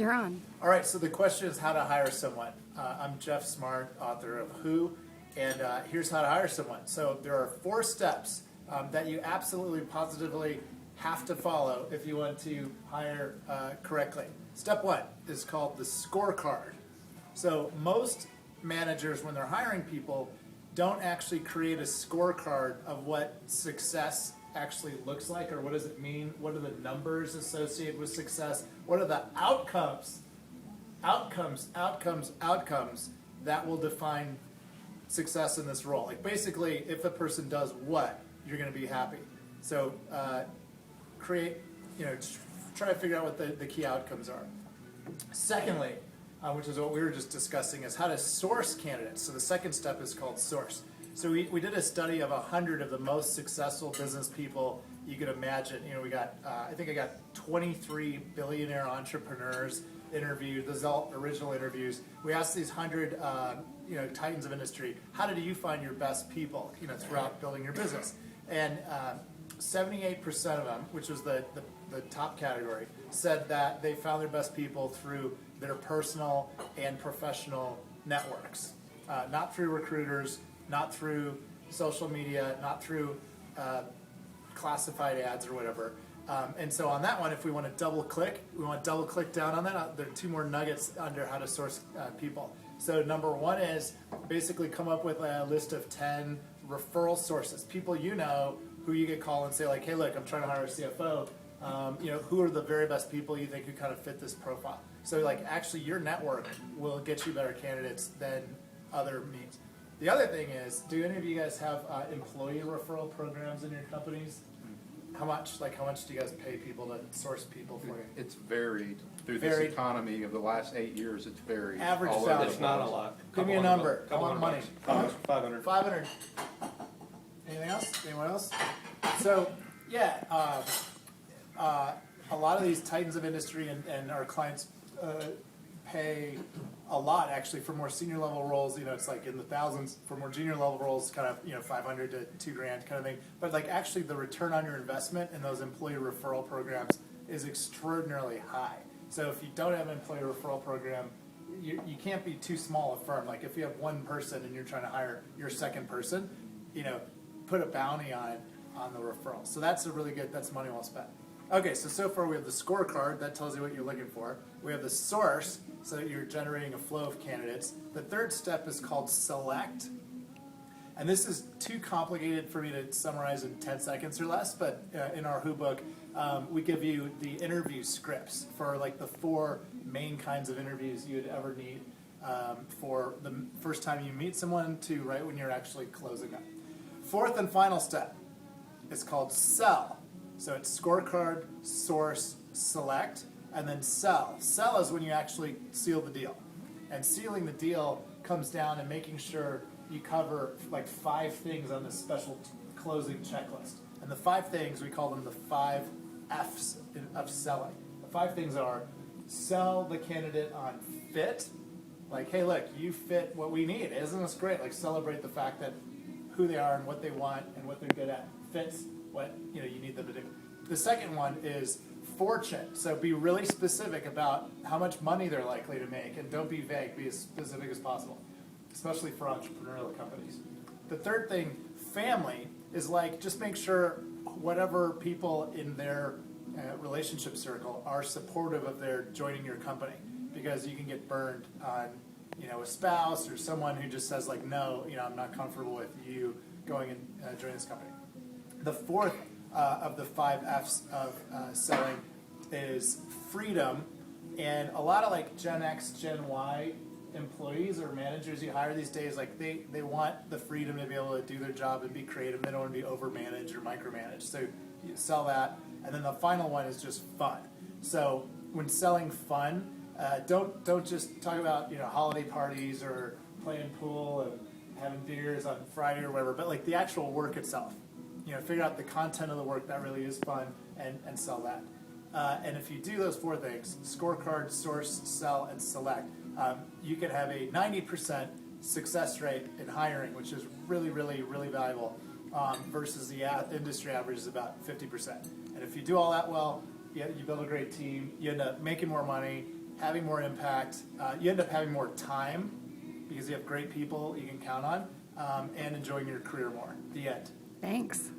You're on. All right, so the question is how to hire someone. I'm Geoff Smart, author of Who, and here's how to hire someone. So there are 4 steps that you absolutely positively have to follow if you want to hire correctly. Step 1 is called the scorecard. So most managers, when they're hiring people, don't actually create a scorecard of what success actually looks like, or what does it mean, what are the numbers associated with success, what are the outcomes that will define success in this role. Like basically, if a person does what, you're going to be happy. So try to figure out what the key outcomes are. Secondly, which is what we were just discussing, is how to source candidates. So the second step is called source. So we did a study of 100 of the most successful business people you could imagine. We got, I think I got 23 billionaire entrepreneurs interviewed. Those are all original interviews. We asked these 100, titans of industry, how did you find your best people, throughout building your business? And 78% of them, which was the top category, said that they found their best people through their personal and professional networks, not through recruiters, not through social media, not through classified ads or whatever. And so on that one, if we want to double click down on that. There are 2 more nuggets under how to source people. So number 1 is basically come up with a list of 10 referral sources, people who you could call and say like, hey, look, I'm trying to hire a CFO. Who are the very best people you think who kind of fit this profile? So like actually your network will get you better candidates than other means. The other thing is, do any of you guys have employee referral programs in your companies? How much do you guys pay people to source people for you? It's varied. Through this economy of the last 8 years, it's varied. Average all salary. over It's the not a place. lot. Give me a number. I want money. How much? 500. 500. Anything else? Anyone else? So, yeah, a lot of these titans of industry and our clients pay a lot actually for more senior level roles. It's like in the thousands. For more junior level roles, kind of 500 to $2,000 kind of thing. But like actually the return on your investment in those employee referral programs is extraordinarily high. So if you don't have an employee referral program, you can't be too small a firm. Like if you have 1 person and you're trying to hire your second person, put a bounty on the referral. So that's that's money well spent. Okay, so far we have the scorecard, that tells you what you're looking for. We have the source, so that you're generating a flow of candidates. The third step is called select. And this is too complicated for me to summarize in 10 seconds or less, but in our Who book, we give you the interview scripts for like the 4 main kinds of interviews you'd ever need for the first time you meet someone to right when you're actually closing them. Fourth and final step is called sell. So it's scorecard, source, select, and then sell. Sell is when you actually seal the deal. And sealing the deal comes down to making sure you cover like 5 things on this special closing checklist. And the 5 things, we call them the 5 F's of selling. The 5 things are sell the candidate on fit. Like, hey, look, you fit what we need. Isn't this great? Like, celebrate the fact that who they are and what they want and what they're good at fits what you need them to do. The second one is fortune. So be really specific about how much money they're likely to make, and don't be vague. Be as specific as possible, especially for entrepreneurial companies. The third thing, family, is like just make sure whatever people in their relationship circle are supportive of their joining your company, because you can get burned on a spouse or someone who just says like, no, I'm not comfortable with you going and joining this company. The fourth of the 5 F's of selling is freedom. And a lot of like Gen X, Gen Y employees or managers you hire these days, like they want the freedom to be able to do their job and be creative. They don't want to be overmanaged or micromanaged. So you sell that. And then the final one is just fun. So when selling fun, don't just talk about holiday parties or playing pool and having beers on Friday or whatever, but like the actual work itself. Figure out the content of the work that really is fun and sell that. And if you do those 4 things, scorecard, source, sell, and select, you can have a 90% success rate in hiring, which is really, really, really valuable, versus the industry average is about 50%. And if you do all that well, you build a great team, you end up making more money, having more impact. You end up having more time because you have great people you can count on, and enjoying your career more. The end. Thanks.